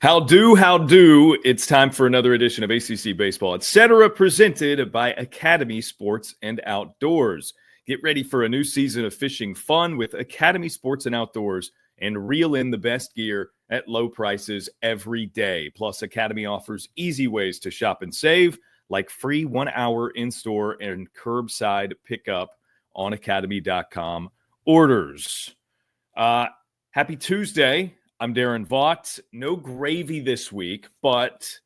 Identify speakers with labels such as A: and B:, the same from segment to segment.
A: How do? It's time for another edition of ACC Baseball Etc. presented by Academy Sports and Outdoors. Get ready for a new season of fishing fun with Academy Sports and Outdoors and reel in the best gear at low prices every day. Plus, Academy offers easy ways to shop and save, like free 1 hour in-store and curbside pickup on academy.com orders. Happy Tuesday. I'm Daron Vaught. No gravy this week, but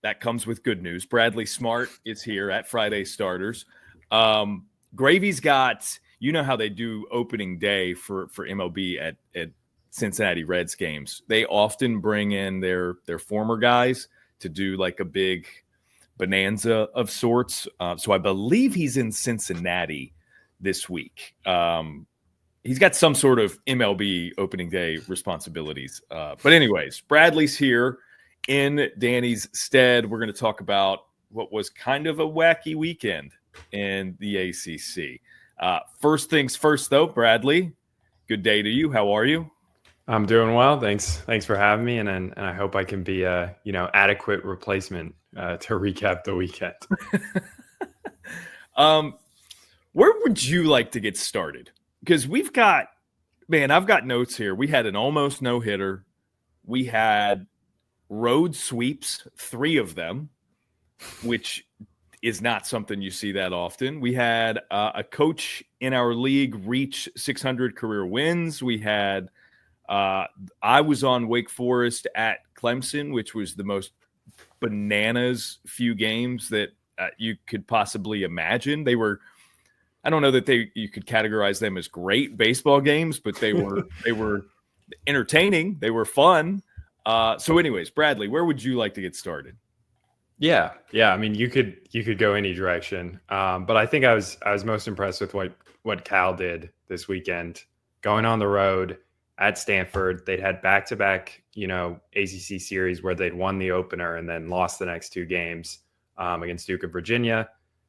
A: that comes with good news. Bradley Smart is here at Friday Starters. Gravy's got, you know how they do opening day for MLB at Cincinnati Reds games. They often bring in their former guys to do like a big bonanza of sorts. So I believe he's in Cincinnati this week. He's got some sort of MLB opening day responsibilities. But anyways, Bradley's here in Danny's stead. We're going to talk about what was kind of a wacky weekend in the ACC. First things first, though, Bradley, good day to you. How are you?
B: I'm doing well. Thanks for having me. And I hope I can be a, adequate replacement to recap the weekend.
A: Where would you like to get started? Because I've got notes here. We had an almost no-hitter. We had road sweeps, 3 of them, which is not something you see that often. We had a coach in our league reach 600 career wins. We had I was on Wake Forest at Clemson, which was the most bananas few games that you could possibly imagine. They were, I don't know that you could categorize them as great baseball games, but they were entertaining. They were fun. So anyways, Bradley, where would you like to get started?
B: Yeah. I mean, you could go any direction. But I think I was most impressed with what Cal did this weekend, going on the road at Stanford. They'd had back-to-back, ACC series where they'd won the opener and then lost the next 2 games against Duke and Virginia.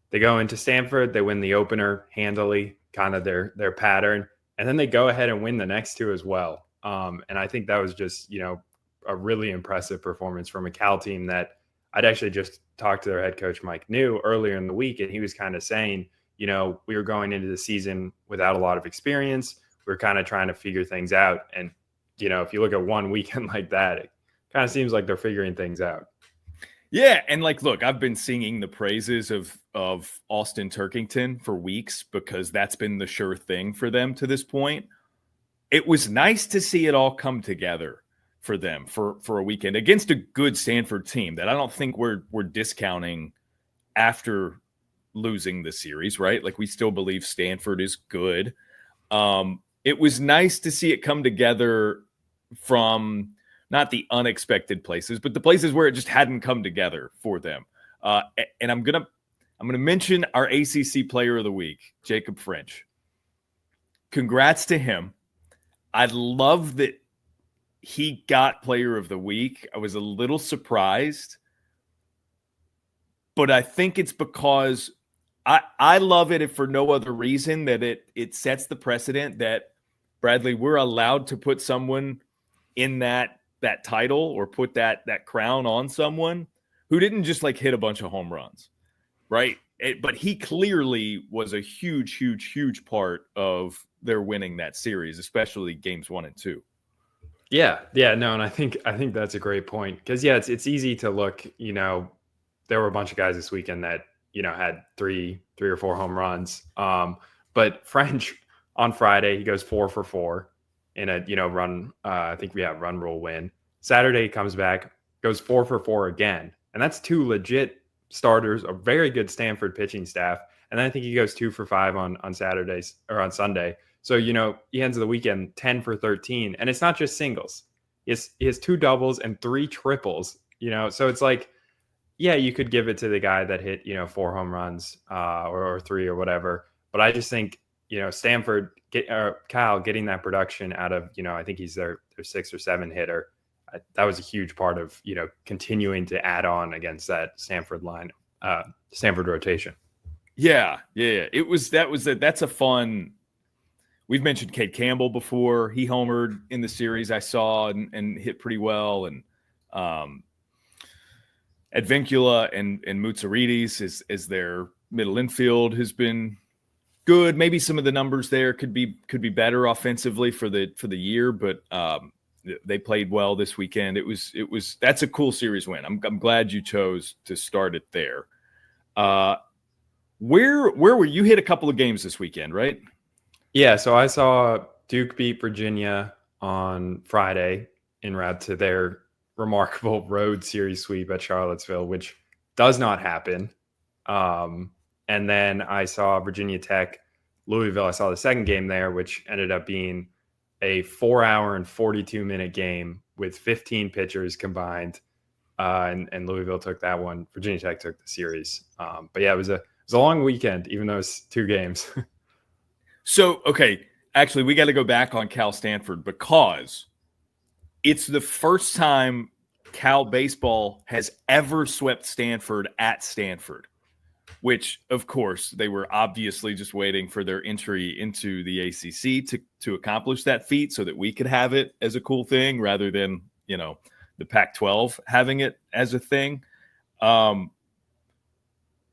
B: They go into Stanford, they win the opener handily, kind of their pattern, and then they go ahead and win the next 2 as well. And I think that was just, a really impressive performance from a Cal team that I'd actually just talked to their head coach, Mike New, earlier in the week, and he was kind of saying, we were going into the season without a lot of experience. We were kind of trying to figure things out. And, if you look at one weekend like that, it kind of seems like they're figuring things out.
A: Yeah, and look, I've been singing the praises of Austin Turkington for weeks because that's been the sure thing for them to this point. It was nice to see it all come together for them for a weekend against a good Stanford team that I don't think we're discounting after losing the series, right? Like, we still believe Stanford is good. It was nice to see it come together from not the unexpected places, but the places where it just hadn't come together for them. And I'm gonna mention our ACC Player of the Week, Jacob French. Congrats to him. I love that he got Player of the Week. I was a little surprised, but I think it's because I love it, if for no other reason, that it sets the precedent that, Bradley, we're allowed to put someone in that title or put that crown on someone who didn't just hit a bunch of home runs, right? But he clearly was a huge part of their winning that series, especially games 1 and 2.
B: Yeah, no, and I think that's a great point because it's easy to look. There were a bunch of guys this weekend that had three or 4 home runs. But French on Friday, he goes 4 for 4 in a run. I think we have run rule win. Saturday he comes back, goes 4 for 4 again, and that's 2 legit starters, a very good Stanford pitching staff. And then I think he goes 2 for 5 on Saturdays or on Sunday. So he ends the weekend 10 for 13, and it's not just singles. He has 2 doubles and 3 triples. So it's like, yeah, you could give it to the guy that hit 4 home runs or 3 or whatever. But I just think Stanford, Cal getting that production out of I think he's their 6 or 7 hitter. That was a huge part of continuing to add on against that Stanford line, Stanford rotation.
A: Yeah. That's a fun. We've mentioned Cade Campbell before. He homered in the series I saw and hit pretty well. And Advincula and Moutsarides as their middle infield has been good. Maybe some of the numbers there could be better offensively for the year, but they played well this weekend. That's a cool series win. I'm glad you chose to start it there. Where were you? Hit a couple of games this weekend, right?
B: Yeah, so I saw Duke beat Virginia on Friday en route to their remarkable road series sweep at Charlottesville, which does not happen. And then I saw Virginia Tech, Louisville. I saw the second game there, which ended up being a 4-hour and 42-minute game with 15 pitchers combined. And Louisville took that one. Virginia Tech took the series. But yeah, it was a long weekend, even though it's 2 games.
A: So, okay, actually, we got to go back on Cal Stanford because it's the first time Cal baseball has ever swept Stanford at Stanford, which, of course, they were obviously just waiting for their entry into the ACC to accomplish that feat so that we could have it as a cool thing rather than, the Pac-12 having it as a thing.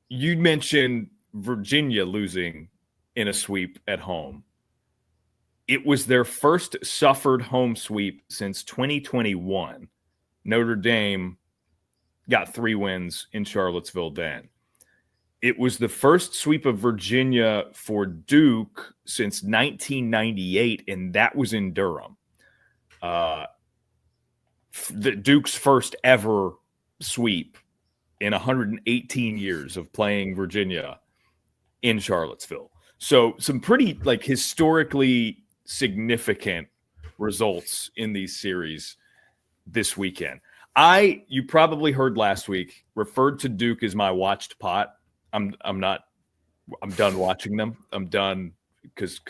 A: You mentioned Virginia losing in a sweep at home. It was their first suffered home sweep since 2021. Notre Dame got 3 wins in Charlottesville then. It was the first sweep of Virginia for Duke since 1998, and that was in Durham. The Duke's first ever sweep in 118 years of playing Virginia in Charlottesville. So some pretty historically significant results in these series this weekend. You probably heard last week, referred to Duke as my watched pot. I'm done watching them. I'm done because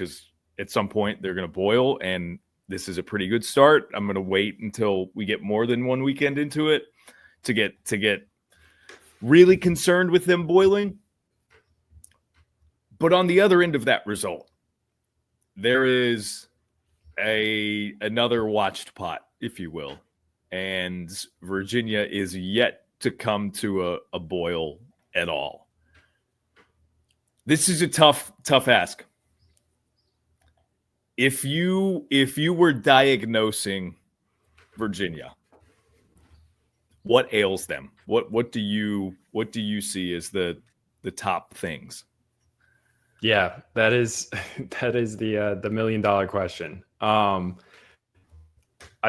A: at some point they're going to boil, and this is a pretty good start. I'm going to wait until we get more than one weekend into it to get really concerned with them boiling. But on the other end of that result, there is another watched pot, if you will, and Virginia is yet to come to a boil at all. This is a tough ask. If you were diagnosing Virginia, what ails them? What do you see as the top things?
B: Yeah, that is the $1 million question. I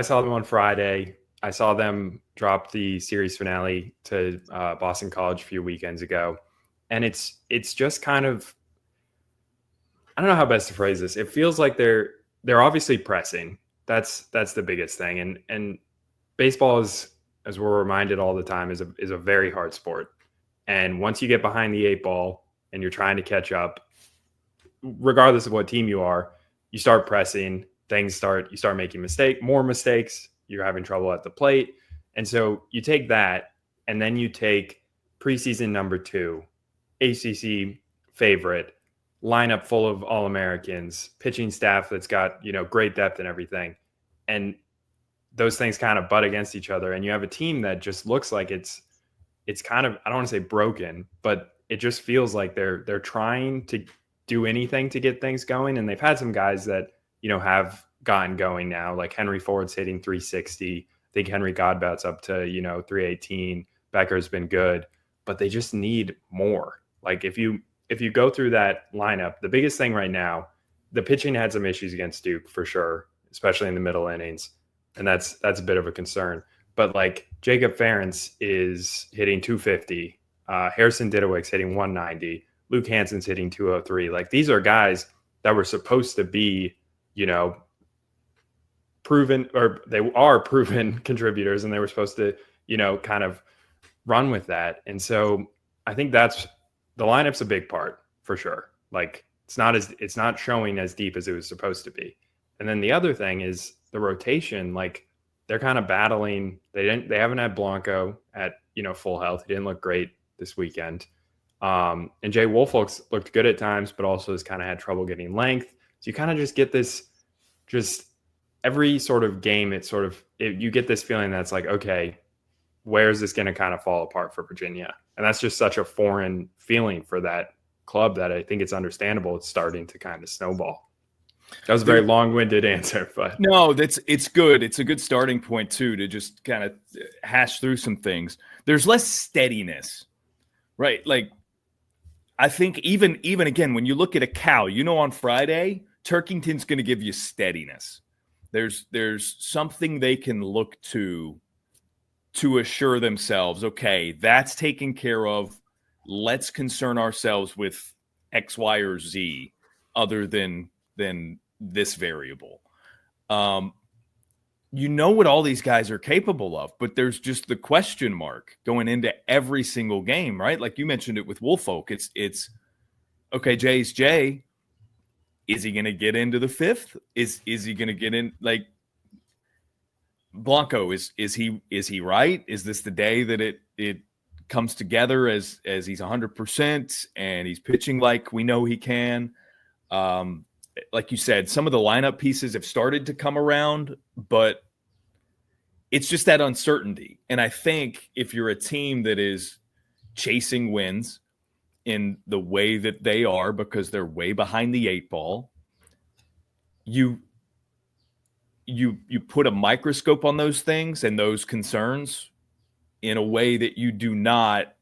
B: saw them on Friday. I saw them drop the series finale to Boston College a few weekends ago, and it's just kind of, I don't know how best to phrase this. It feels like they're obviously pressing. That's the biggest thing, and baseball is, as we're reminded all the time, is a very hard sport. And once you get behind the 8 ball and you're trying to catch up, regardless of what team you are, you start pressing, you start making more mistakes, you're having trouble at the plate. And so you take that, and then you take preseason number 2, ACC favorite, lineup full of All-Americans, pitching staff that's got, great depth and everything. And those things kind of butt against each other. And you have a team that just looks like it's kind of, I don't want to say broken, but it just feels like they're trying to do anything to get things going. And they've had some guys that, have gotten going now, like Henry Ford's hitting 360. I think Henry Godbout's up to, 318. Becker's been good, but they just need more. Like if you go through that lineup, the biggest thing right now, the pitching had some issues against Duke for sure, especially in the middle innings. And that's a bit of a concern. But like Jacob Ferentz is hitting 250. Harrison Didowick's hitting 190. Luke Hansen's hitting 203. Like these are guys that were supposed to be, proven, or they are proven contributors, and they were supposed to, kind of run with that. And so I think that's, the lineup's a big part for sure. Like it's not showing as deep as it was supposed to be. And then the other thing is the rotation. Like they're kind of battling. They haven't had Blanco at, full health. He didn't look great this weekend. And Jay Woolfolk's looked good at times, but also has kind of had trouble getting length. So you kind of just get this, just every sort of game, you get this feeling that's like, okay, where is this going to kind of fall apart for Virginia? And that's just such a foreign feeling for that club that I think it's understandable. It's starting to kind of snowball. That was a very long-winded answer, but
A: no, it's good. It's a good starting point too, to just kind of hash through some things. There's less steadiness, right? Like, I think even again, when you look at a Cal, on Friday, Turkington's going to give you steadiness. There's something they can look to assure themselves, okay, that's taken care of. Let's concern ourselves with X, Y, or Z other than this variable. What all these guys are capable of, but there's just the question mark going into every single game, right? Like you mentioned it with Woolfolk. It's okay, Jay's Jay. Is he going to get into the fifth? Is he going to get in? Like Blanco, is he right? Is this the day that it comes together as he's 100% and he's pitching like we know he can? Like you said, some of the lineup pieces have started to come around, but it's just that uncertainty. And I think if you're a team that is chasing wins in the way that they are, because they're way behind the 8 ball, you put a microscope on those things and those concerns in a way that you do not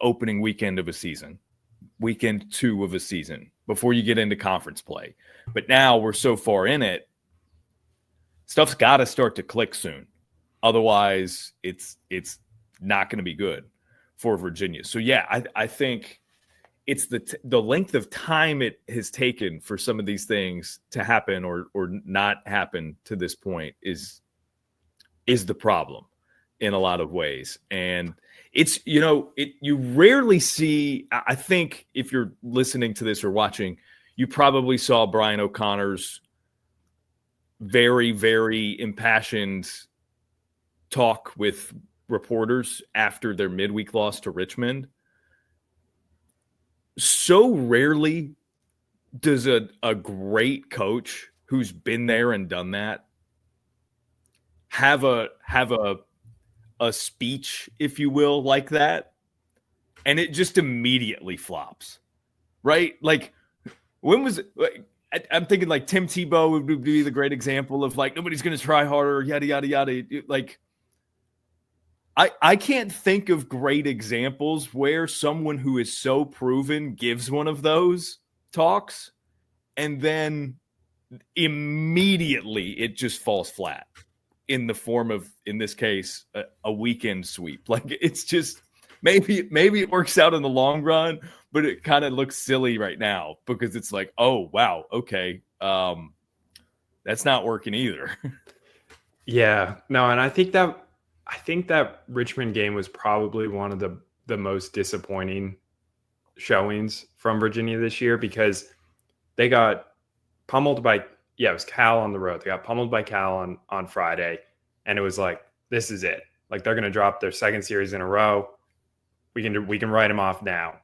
A: opening weekend of a season, weekend 2 of a season, before you get into conference play. But now we're so far in it, stuff's got to start to click soon. Otherwise, it's not going to be good for Virginia. So, yeah, I think it's the length of time it has taken for some of these things to happen or not happen to this point is the problem in a lot of ways. And it's, you rarely see, I think if you're listening to this or watching, you probably saw Brian O'Connor's very, very impassioned talk with reporters after their midweek loss to Richmond. So rarely does a great coach who's been there and done that have a speech, if you will, like that, and it just immediately flops, right? Like, when was it? Like, I'm thinking like Tim Tebow would be the great example of like, nobody's going to try harder, yada, yada, yada. Like, I can't think of great examples where someone who is so proven gives one of those talks and then immediately it just falls flat in the form of, in this case, a weekend sweep. Like, it's just maybe it works out in the long run, but it kind of looks silly right now because it's like, oh, wow, okay, that's not working either.
B: Yeah, no, and I think that Richmond game was probably one of the most disappointing showings from Virginia this year, because they got pummeled by, it was Cal on the road. They got pummeled by Cal on Friday, and it was like, this is it. Like, they're going to drop their second series in a row. We can write them off now.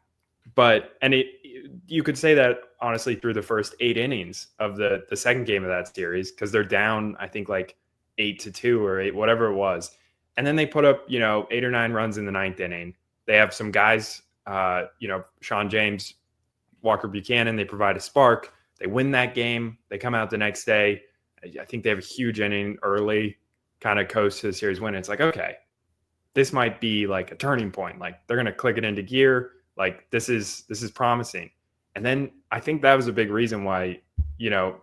B: But you could say that honestly through the first 8 innings of the second game of that series, because they're down, I think, like 8-2 or 8, whatever it was. And then they put up, 8 or 9 runs in the 9th inning. They have some guys, Sean James, Walker Buchanan, they provide a spark. They win that game. They come out the next day. I think they have a huge inning early, kind of coast to the series win. It's like, okay, this might be like a turning point. Like, they're going to click it into gear. Like, this is promising. And then I think that was a big reason why,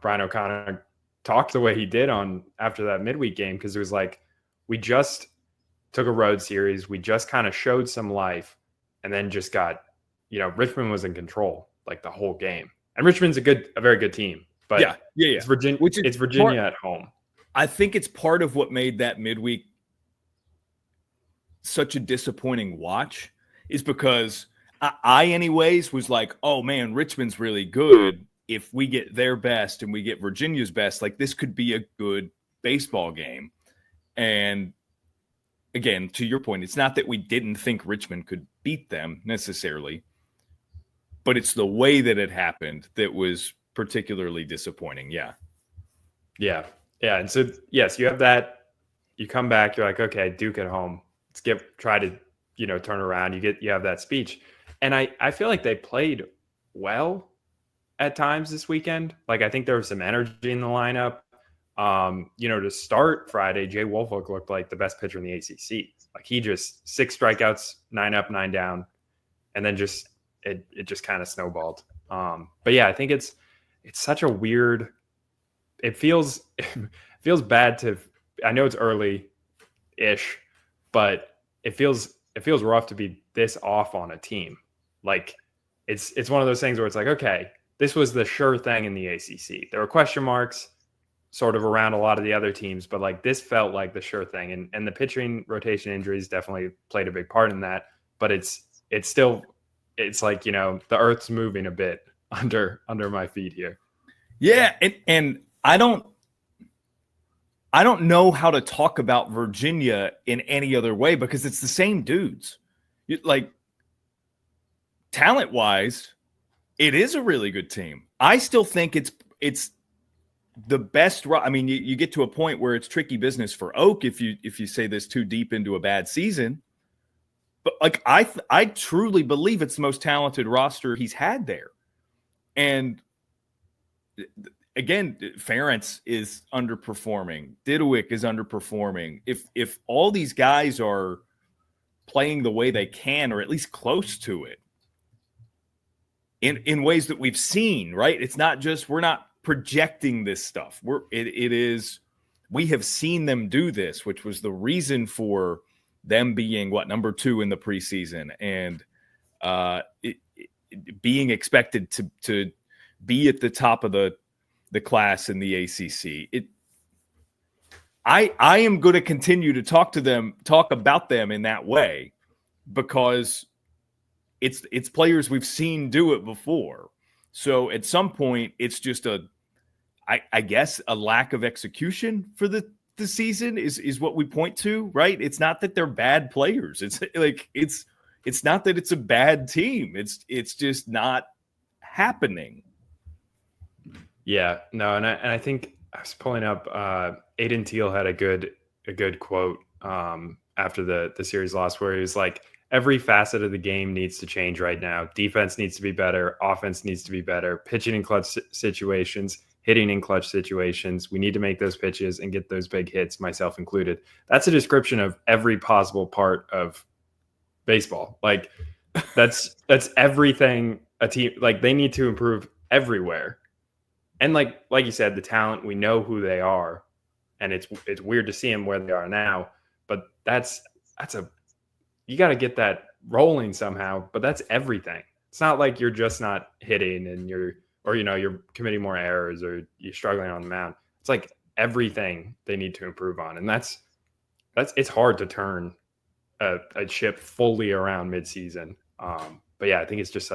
B: Brian O'Connor talked the way he did after that midweek game, because it was like, we just took a road series. We just kind of showed some life, and then just got, Richmond was in control like the whole game. And Richmond's a very good team, but
A: yeah.
B: It's Virginia at home.
A: I think it's part of what made that midweek such a disappointing watch, is because I anyways was like, oh man, Richmond's really good. If we get their best and we get Virginia's best, like, this could be a good baseball game. And again, to your point, it's not that we didn't think Richmond could beat them necessarily, but it's the way that it happened that was particularly disappointing. Yeah.
B: Yeah. Yeah. And so, yes, you have that you come back, you're like, okay, Duke at home. Let's try to, turn around. You have that speech. And I feel like they played well at times this weekend. Like, I think there was some energy in the lineup. To start Friday, Jay Woolfolk looked like the best pitcher in the ACC. Like, he just 6 strikeouts, 9 up, 9 down, and then it just kind of snowballed. But yeah, I think it's such a weird. It feels bad to. I know it's early-ish, but it feels rough to be this off on a team. Like, it's one of those things where it's like, okay, this was the sure thing in the ACC. There were question marks sort of around a lot of the other teams, but like this felt like the sure thing. And the pitching rotation injuries definitely played a big part in that. But it's like, the earth's moving a bit under my feet here.
A: Yeah, and I don't know how to talk about Virginia in any other way because it's the same dudes. Like, talent-wise, it is a really good team. I still think it's the best. I mean, you get to a point where it's tricky business for Oak if you say this too deep into a bad season. But like, I truly believe it's the most talented roster he's had there. And again, Ferentz is underperforming. Didowick is underperforming. If all these guys are playing the way they can, or at least close to it, in ways that we've seen, right? It's not just, we're not projecting this stuff. We have seen them do this, which was the reason for them being number 2 in the preseason and being expected to be at the top of the class in the ACC. I am going to continue to talk about them in that way because it's players we've seen do it before. So at some point, it's just I guess a lack of execution for the season is what we point to, right? It's not that they're bad players. It's like it's not that it's a bad team. It's just not happening.
B: Yeah, no, and I think I was pulling up. Aiden Teal had a good quote after the series loss, where he was like, "Every facet of the game needs to change right now. Defense needs to be better. Offense needs to be better. Pitching in clutch situations, hitting in clutch situations. We need to make those pitches and get those big hits, myself included." That's a description of every possible part of baseball. Like, that's everything a team, like, they need to improve everywhere. And like you said, the talent, we know who they are, and it's weird to see them where they are now. But that's you got to get that rolling somehow. But that's everything. It's not like you're just not hitting and you're committing more errors or you're struggling on the mound. It's like everything they need to improve on, and that's it's hard to turn a ship fully around midseason. But yeah, I think it's just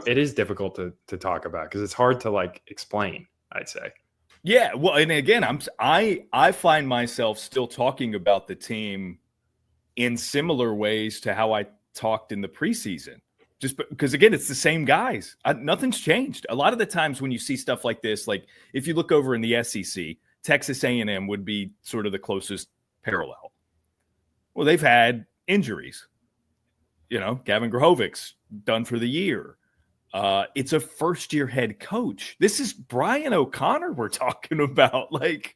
B: it is difficult to talk about because it's hard to like explain, I'd say.
A: Yeah, well, and again, I find myself still talking about the team in similar ways to how I talked in the preseason, just because again, it's the same guys. Nothing's changed. A lot of the times when you see stuff like this, like if you look over in the SEC, Texas A&M would be sort of the closest parallel. Well, they've had injuries. Gavin Grohovic's done for the year. It's a first-year head coach. This is Brian O'Connor we're talking about. Like,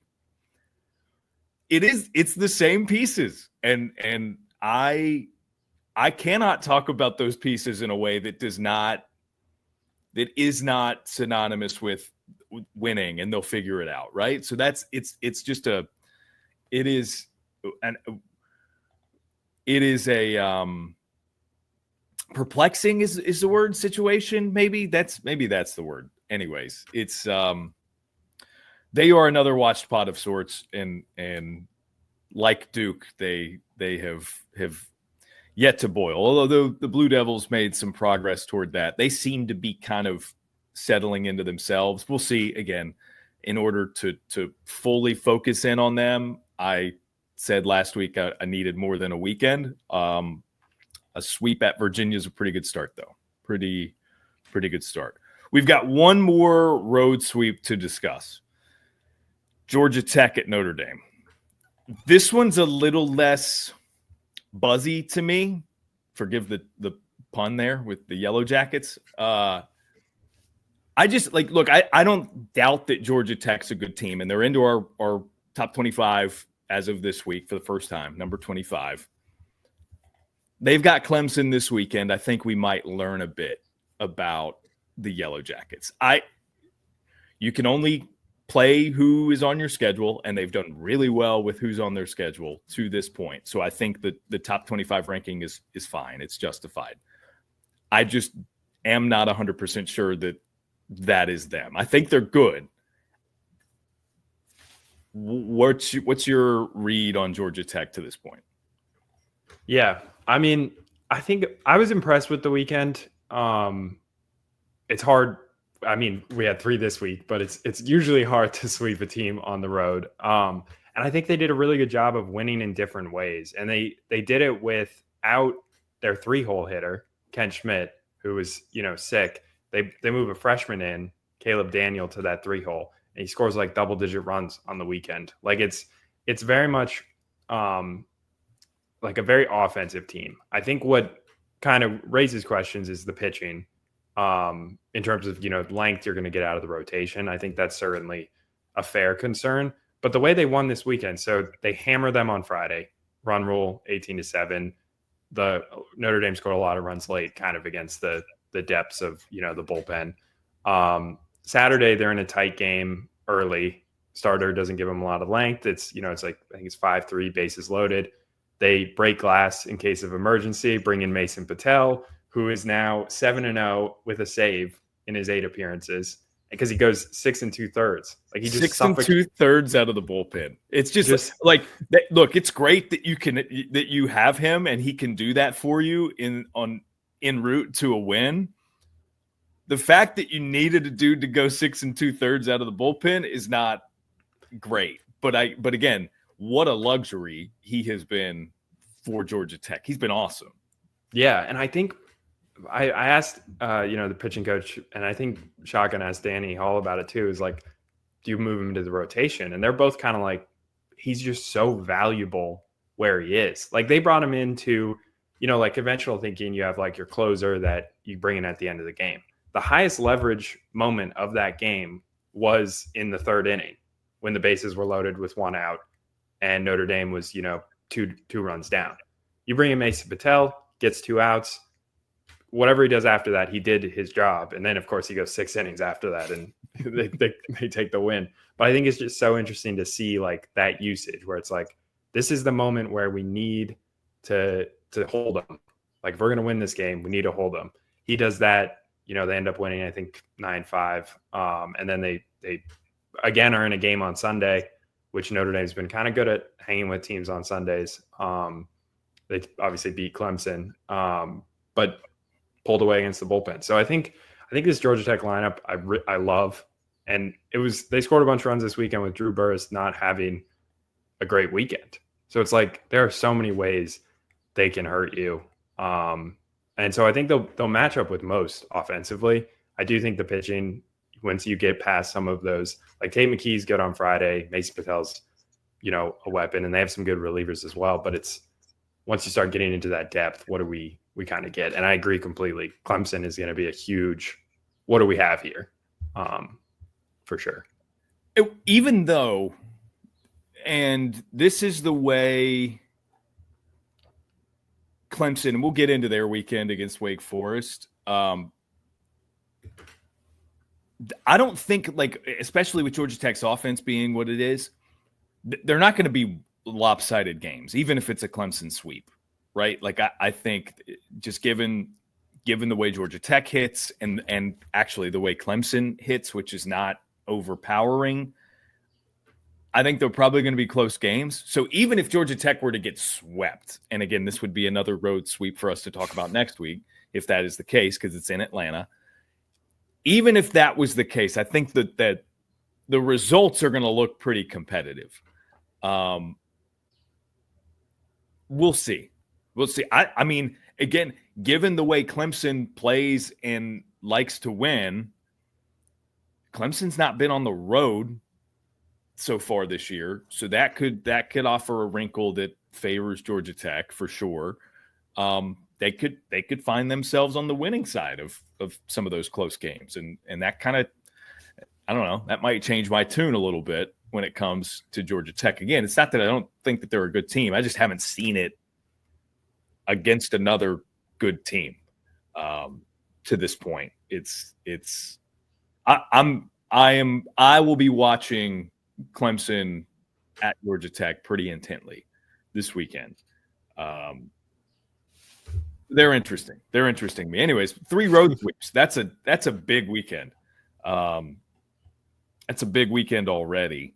A: it's the same pieces. And I cannot talk about those pieces in a way that is not synonymous with winning, and they'll figure it out, right? So it is a perplexing is the word situation. Maybe that's the word. Anyways, it's they are another watched pot of sorts, and like Duke, they have yet to boil. Although the Blue Devils made some progress toward that, they seem to be kind of settling into themselves. We'll see. Again, in order to fully focus in on them, I said last week I needed more than a weekend. A sweep at Virginia is a pretty good start, though. Pretty good start. We've got one more road sweep to discuss. Georgia Tech at Notre Dame. This one's a little less buzzy to me. Forgive the pun there with the Yellow Jackets. I just look, I don't doubt that Georgia Tech's a good team, and they're into our top 25 as of this week for the first time, number 25. They've got Clemson this weekend. I think we might learn a bit about the Yellow Jackets. You can only play who is on your schedule, and they've done really well with who's on their schedule to this point. So I think that the top 25 ranking is fine. It's justified. I just am not 100% sure that is them. I think they're good. What's your read on Georgia Tech to this point?
B: Yeah, I mean, I think I was impressed with the weekend. It's hard. I mean, we had 3 this week, but it's usually hard to sweep a team on the road. And I think they did a really good job of winning in different ways. And they did it without their 3-hole hitter, Ken Schmidt, who was, sick. They move a freshman in, Caleb Daniel, to that 3-hole, and he scores like double-digit runs on the weekend. Like it's very much like a very offensive team. I think what kind of raises questions is the pitching. In terms of, length you're going to get out of the rotation. I think that's certainly a fair concern. But the way they won this weekend, so they hammer them on Friday, run rule 18-7. The Notre Dame scored a lot of runs late, kind of against the depths of, the bullpen. Saturday, they're in a tight game early. Starter doesn't give them a lot of length. It's, it's like, I think it's 5-3, bases loaded. They break glass in case of emergency, bring in Mason Patel, who is now 7-0 with a save in his 8 appearances, because he goes 6 2/3. Like he just
A: 6 2/3 out of the bullpen. It's just like look, it's great that you have him and he can do that for you en route to a win. The fact that you needed a dude to go 6 2/3 out of the bullpen is not great. But again, what a luxury he has been for Georgia Tech. He's been awesome.
B: Yeah, and I think I asked, the pitching coach, and I think Shotgun asked Danny Hall about it too, is like, do you move him into the rotation? And they're both kind of like, he's just so valuable where he is. Like they brought him into, like conventional thinking, you have like your closer that you bring in at the end of the game. The highest leverage moment of that game was in the 3rd inning when the bases were loaded with 1 out and Notre Dame was, two runs down. You bring in Mason Patel, gets 2 outs. Whatever he does after that, he did his job. And then, of course, he goes 6 innings after that, and they take the win. But I think it's just so interesting to see like that usage where it's like, this is the moment where we need to hold them. Like if we're going to win this game, we need to hold them. He does that. They end up winning, I think, 9-5. And then they again are in a game on Sunday, which Notre Dame's been kind of good at hanging with teams on Sundays. They obviously beat Clemson, but pulled away against the bullpen. So I think this Georgia Tech lineup I love, and they scored a bunch of runs this weekend with Drew Burris not having a great weekend. So it's like there are so many ways they can hurt you, and so I think they'll match up with most offensively. I do think the pitching, once you get past some of those, like Tate McKee's good on Friday, Mason Patel's a weapon, and they have some good relievers as well. But it's once you start getting into that depth, what do we kind of get? And I agree completely. Clemson is going to be a huge, what do we have here? For sure.
A: Even though, and this is the way Clemson, and we'll get into their weekend against Wake Forest. I don't think, especially with Georgia Tech's offense being what it is, they're not going to be lopsided games, even if it's a Clemson sweep. Right. Like I think just given the way Georgia Tech hits and actually the way Clemson hits, which is not overpowering, I think they're probably going to be close games. So even if Georgia Tech were to get swept, and again, this would be another road sweep for us to talk about next week, if that is the case, because it's in Atlanta. Even if that was the case, I think that the results are going to look pretty competitive. We'll see. We'll see. I mean, again, given the way Clemson plays and likes to win, Clemson's not been on the road so far this year. So that could offer a wrinkle that favors Georgia Tech for sure. They could find themselves on the winning side of some of those close games. And that kind of, I don't know, that might change my tune a little bit when it comes to Georgia Tech. Again, it's not that I don't think that they're a good team. I just haven't seen it against another good team to this point. I will be watching Clemson at Georgia Tech pretty intently this weekend. They're interesting. They're interesting to me. Anyways, 3 road sweeps. That's a big weekend. That's a big weekend already.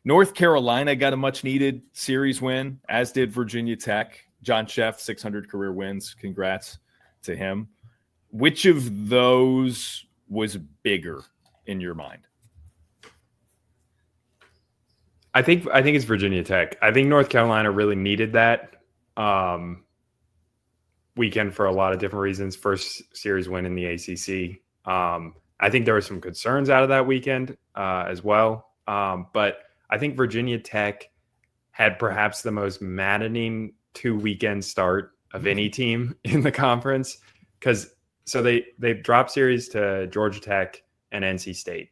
A: North Carolina got a much-needed series win, as did Virginia Tech. John Sheff, 600 career wins. Congrats to him. Which of those was bigger in your mind?
B: I think it's Virginia Tech. I think North Carolina really needed that weekend for a lot of different reasons. First series win in the ACC. I think there were some concerns out of that weekend as well. But I think Virginia Tech had perhaps the most maddening 2-weekend start of any team in the conference, because they dropped series to Georgia Tech and NC State.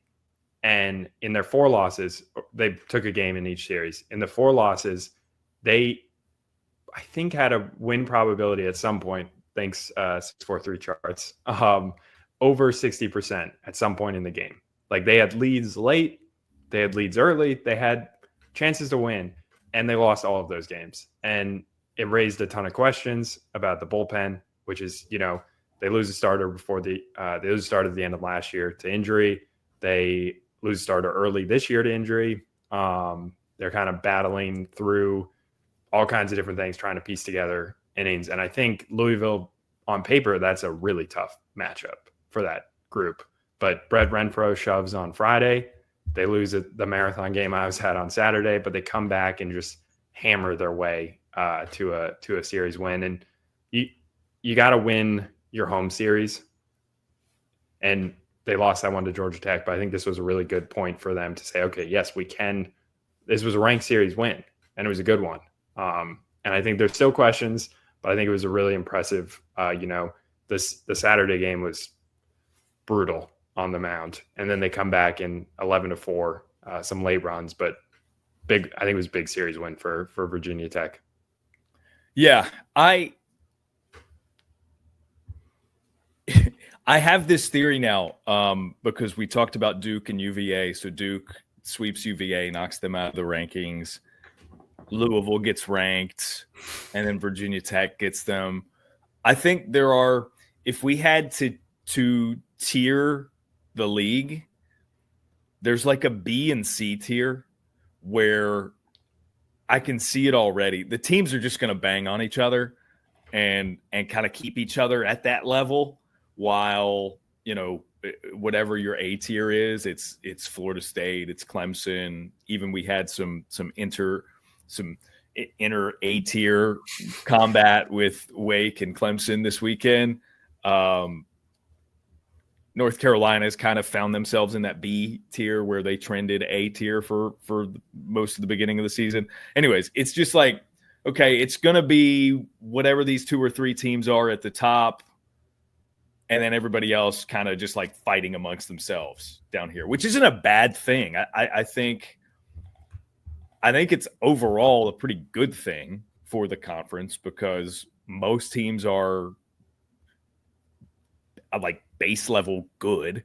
B: And in their 4 losses, they took a game in each series. In the 4 losses, they, I think, had a win probability at some point, thanks 643 charts, over 60% at some point in the game. Like, they had leads late, they had leads early, they had chances to win, and they lost all of those games. And it raised a ton of questions about the bullpen, which is, they lose a starter they lose a starter at the end of last year to injury. They lose a starter early this year to injury. They're kind of battling through all kinds of different things, trying to piece together innings. And I think Louisville, on paper, that's a really tough matchup for that group. But Brett Renfro shoves on Friday. They lose the marathon game I was had on Saturday, but they come back and just hammer their way to a series win. And you got to win your home series. And they lost that one to Georgia Tech, but I think this was a really good point for them to say, okay, yes, we can. This was a ranked series win, and it was a good one. And I think there's still questions, but I think it was a really impressive. The Saturday game was brutal on the mound, and then they come back in 11-4, some late runs, but big. I think it was a big series win for Virginia Tech.
A: Yeah, I have this theory now because we talked about Duke and UVA. So Duke sweeps UVA, knocks them out of the rankings. Louisville gets ranked, and then Virginia Tech gets them. I think there are, if we had to tier the league, there's like a B and C tier where I can see it already. The teams are just going to bang on each other and kind of keep each other at that level, while, whatever your A tier is, it's Florida State, it's Clemson. Even we had some inner A tier combat with Wake and Clemson this weekend. North Carolina's kind of found themselves in that B tier where they trended A tier for most of the beginning of the season. Anyways, it's just like, okay, it's going to be whatever these 2 or 3 teams are at the top, and then everybody else kind of just like fighting amongst themselves down here, which isn't a bad thing. I think it's overall a pretty good thing for the conference, because most teams are like base level good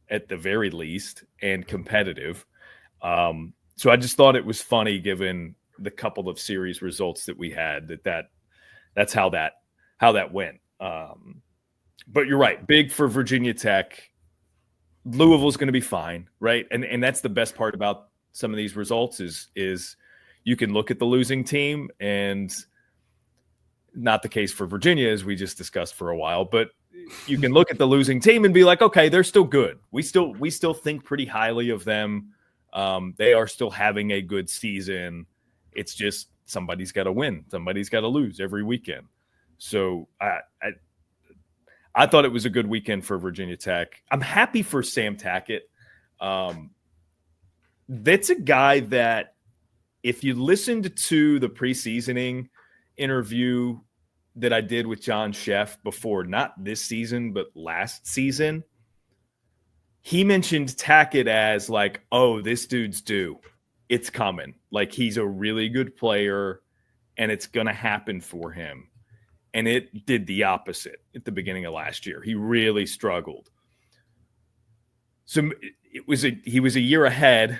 A: at the very least and competitive. So I just thought it was funny, given the couple of series results that we had, that's how that went. But you're right. Big for Virginia Tech. Louisville's going to be fine, right? And that's the best part about some of these results is you can look at the losing team, and not the case for Virginia, as we just discussed for a while, but you can look at the losing team and be like, okay, they're still good. We still think pretty highly of them. They are still having a good season. It's just somebody's got to win. Somebody's got to lose every weekend. So I thought it was a good weekend for Virginia Tech. I'm happy for Sam Tackett. that's a guy that if you listened to the preseasoning interview that I did with John Sheff before, not this season, but last season, he mentioned Tackett as like, oh, this dude's due. It's coming. Like, he's a really good player and it's going to happen for him. And it did the opposite at the beginning of last year. He really struggled. So he was a year ahead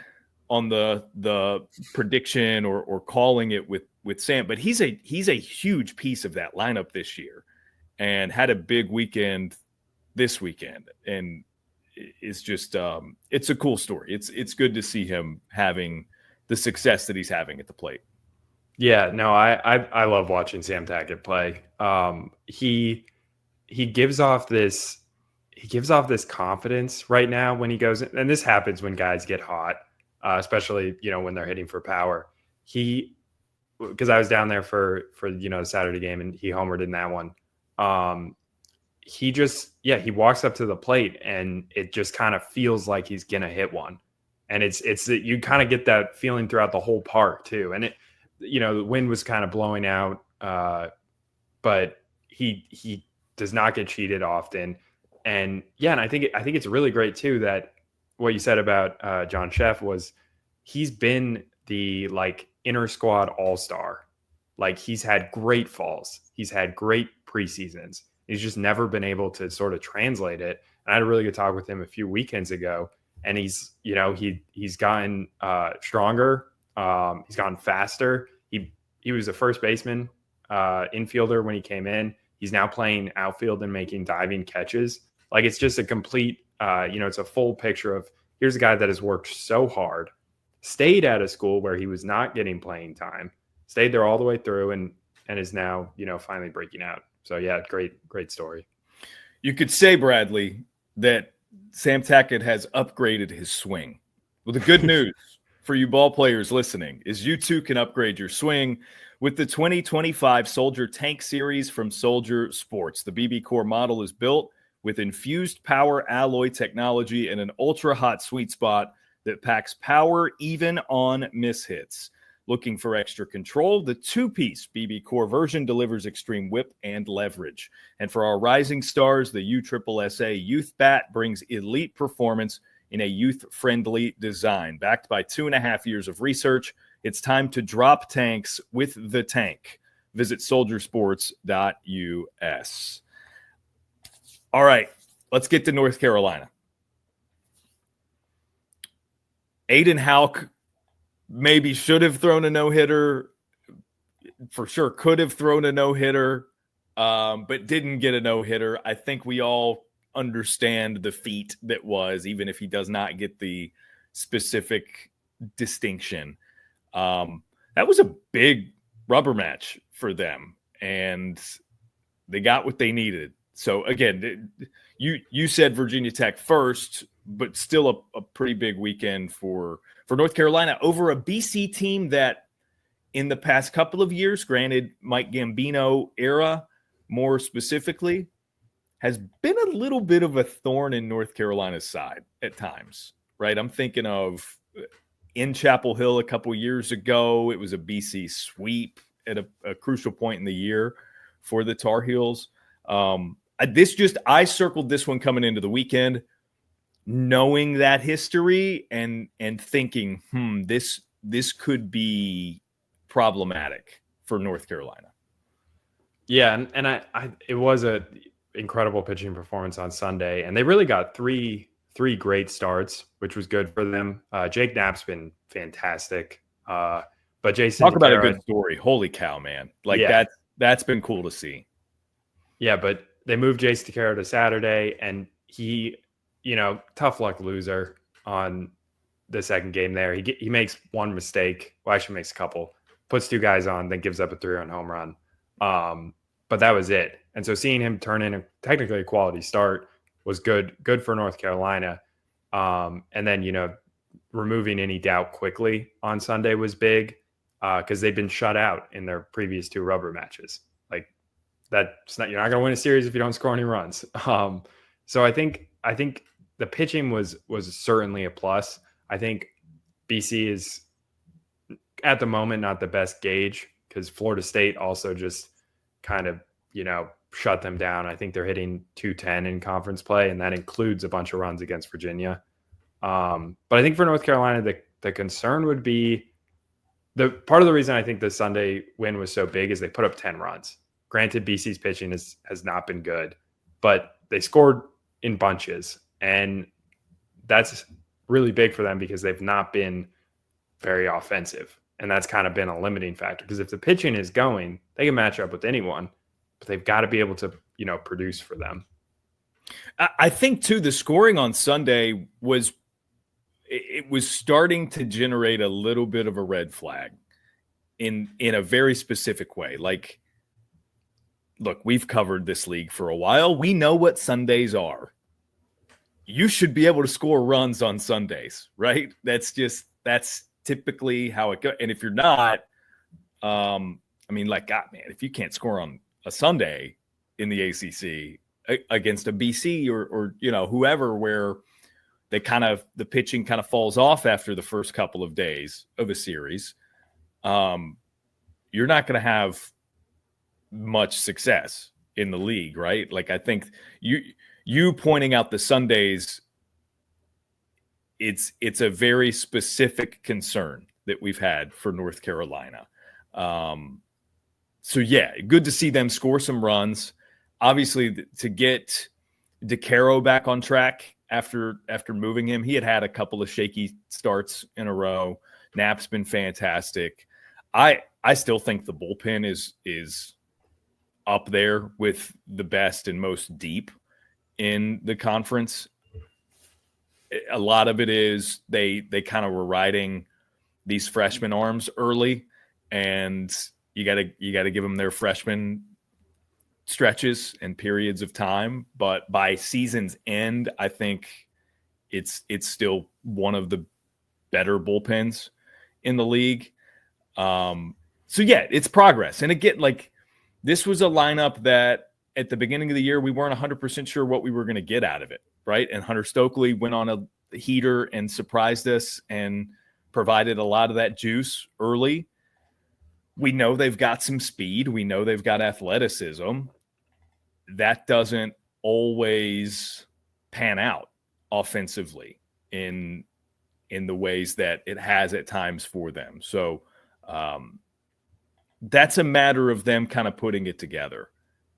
A: on the prediction or calling it with Sam, but he's a huge piece of that lineup this year and had a big weekend this weekend. And it's just it's a cool story. It's good to see him having the success that he's having at the plate.
B: Yeah, no, I love watching Sam Tackett play. He gives off this confidence right now when he goes in, and this happens when guys get hot, especially when they're hitting for power. Because I was down there for the Saturday game and he homered in that one. He walks up to the plate and it just kind of feels like he's gonna hit one, and it's that you kind of get that feeling throughout the whole park too. And the wind was kind of blowing out, but he does not get cheated often. And I think it's really great too that what you said about John Sheff was he's been the like inter squad all-star. Like, he's had great falls, he's had great preseasons. He's just never been able to sort of translate it. And I had a really good talk with him a few weekends ago, and he's gotten stronger. He's gotten faster. He was a first baseman, infielder when he came in. He's now playing outfield and making diving catches. Like, it's just a complete, it's a full picture of here's a guy that has worked so hard, stayed at a school where he was not getting playing time, stayed there all the way through, and is now, finally breaking out. So yeah, great story.
A: You could say, Bradley, that Sam Tackett has upgraded his swing. Well, the good news for you ball players listening is you too can upgrade your swing with the 2025 Soldier Tank Series from Soldier Sports. The BB Core model is built with infused power alloy technology and an ultra-hot sweet spot that packs power even on mishits. Looking for extra control? The two-piece BB Core version delivers extreme whip and leverage. And for our rising stars, the USSSA Youth Bat brings elite performance in a youth-friendly design. Backed by 2.5 years of research, it's time to drop tanks with the tank. Visit soldiersports.us. All right, let's get to North Carolina. Aiden Houck maybe should have thrown a no-hitter. For sure could have thrown a no-hitter, but didn't get a no-hitter. I think we all understand the feat that was, even if he does not get the specific distinction. That was a big rubber match for them, and they got what they needed. So again, you said Virginia Tech first, but still a pretty big weekend for North Carolina over a BC team that in the past couple of years, granted Mike Gambino era more specifically, has been a little bit of a thorn in North Carolina's side at times, right? I'm thinking of in Chapel Hill a couple years ago. It was a BC sweep at a crucial point in the year for the Tar Heels. I circled this one coming into the weekend, knowing that history and thinking, this could be problematic for North Carolina.
B: Yeah, and it was a incredible pitching performance on Sunday, and they really got three great starts, which was good for them. Jake Knapp's been fantastic, but Jason,
A: talk about a good story. Holy cow, man! Like, yeah, that's been cool to see.
B: Yeah, but they moved Jace DeCaro to Saturday, and he, tough luck loser on the second game there. He makes one mistake. Well, actually makes a couple. Puts two guys on, then gives up a 3-run home run. But that was it. And so seeing him turn in technically a quality start was good for North Carolina. And then, removing any doubt quickly on Sunday was big because they've been shut out in their previous two rubber matches. You're not going to win a series if you don't score any runs. So I think the pitching was certainly a plus. I think BC is at the moment not the best gauge because Florida State also just kind of, shut them down. I think they're hitting 210 in conference play, and that includes a bunch of runs against Virginia. But I think for North Carolina, the concern would be the part of the reason I think the Sunday win was so big is they put up 10 runs. Granted, BC's pitching has not been good, but they scored in bunches, and that's really big for them because they've not been very offensive, and that's kind of been a limiting factor because if the pitching is going, they can match up with anyone, but they've got to be able to, produce for them.
A: I think too, the scoring on Sunday was starting to generate a little bit of a red flag in a very specific way. Like, look, we've covered this league for a while. We know what Sundays are. You should be able to score runs on Sundays, right? That's typically how it goes. And if you're not, God, man, if you can't score on a Sunday in the ACC against a BC or whoever, where the pitching kind of falls off after the first couple of days of a series, you're not going to have much success in the league, right? Like, I think you pointing out the Sundays, it's a very specific concern that we've had for North Carolina. So yeah, good to see them score some runs. Obviously, to get DeCaro back on track after moving him, he had a couple of shaky starts in a row. Knapp's been fantastic. I still think the bullpen is up there with the best and most deep in the conference. A lot of it is they kind of were riding these freshman arms early, and you got to give them their freshman stretches and periods of time. But by season's end, I think it's still one of the better bullpens in the league. So yeah, it's progress. And again, like, this was a lineup that at the beginning of the year, we weren't 100% sure what we were going to get out of it, right? And Hunter Stokely went on a heater and surprised us and provided a lot of that juice early. We know they've got some speed. We know they've got athleticism. That doesn't always pan out offensively in the ways that it has at times for them. So that's a matter of them kind of putting it together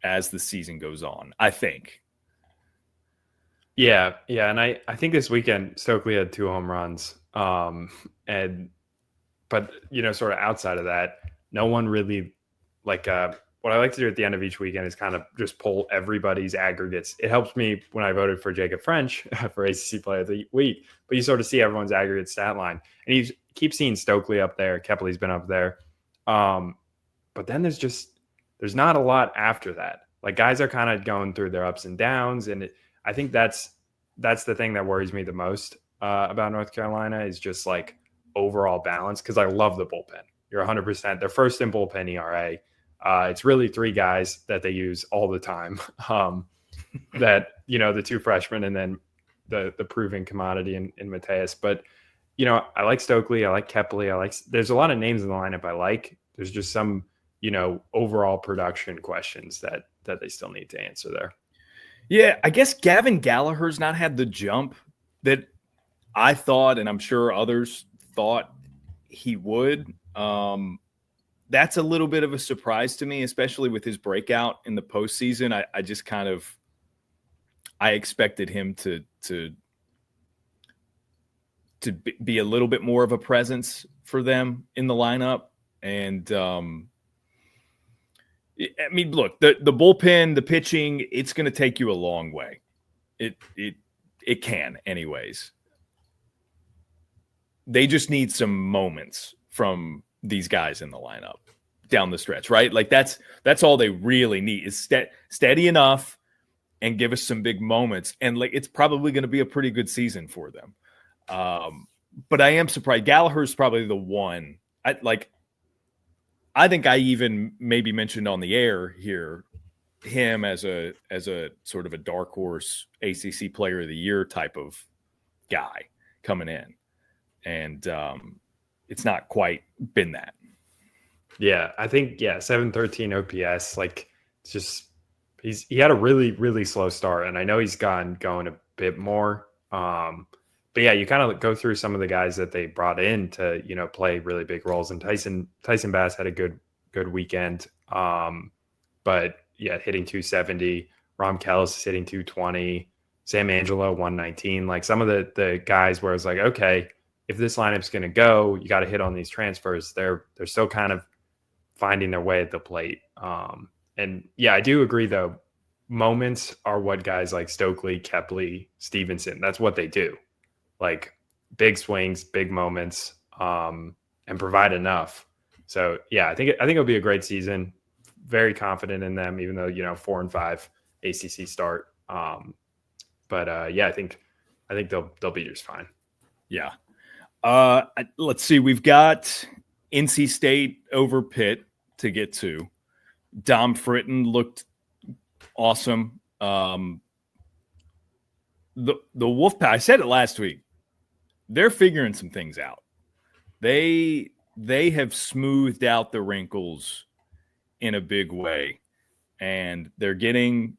A: as the season goes on, I think.
B: Yeah. And I think this weekend Stokely had 2 home runs. But sort of outside of that, no one really what I like to do at the end of each weekend is kind of just pull everybody's aggregates. It helps me when I voted for Jacob French for ACC Player of the Week, but you sort of see everyone's aggregate stat line, and you keep seeing Stokely up there. Kepley's been up there. But then there's not a lot after that. Like, guys are kind of going through their ups and downs. And I think that's the thing that worries me the most about North Carolina is just like overall balance. Cause I love the bullpen. You're 100%. They're first in bullpen ERA. It's really 3 guys that they use all the time. That, the 2 freshmen and then the proven commodity in Mateus. But, I like Stokely. I like Kepley. There's a lot of names in the lineup I like. There's just some, overall production questions that they still need to answer there.
A: Yeah, I guess Gavin Gallagher's not had the jump that I thought, and I'm sure others thought he would. That's a little bit of a surprise to me, especially with his breakout in the postseason. I just kind of expected him to be a little bit more of a presence for them in the lineup. And look, the bullpen, the pitching, it's going to take you a long way. It can anyways. They just need some moments from these guys in the lineup down the stretch, right? Like that's all they really need is steady enough and give us some big moments. And like, it's probably going to be a pretty good season for them. But I am surprised. Gallagher's probably the one. I think I even maybe mentioned on the air here him as a sort of a dark horse ACC Player of the Year type of guy coming in. and it's not quite been that.
B: Yeah, I think 713 OPS. Like, it's just he had a really, really slow start, and I know he's gotten going a bit more. But yeah, you kind of go through some of the guys that they brought in to, play really big roles. And Tyson Bass had a good weekend. But yeah, hitting 270. Rom Kellis is hitting 220. Sam Angelo 119. Like, some of the guys where it's like, okay, if this lineup's going to go, you got to hit on these transfers. They're still kind of finding their way at the plate. And yeah, I do agree though. Moments are what guys like Stokely, Kepley, Stevenson, that's what they do. Like, big swings, big moments, and provide enough. So yeah, I think it'll be a great season. Very confident in them, even though 4-5 ACC start. Yeah, I think they'll be just fine.
A: Yeah. Let's see. We've got NC State over Pitt to get to. Dom Fritton looked awesome. The Wolfpack, I said it last week, they're figuring some things out. They have smoothed out the wrinkles in a big way, and they're getting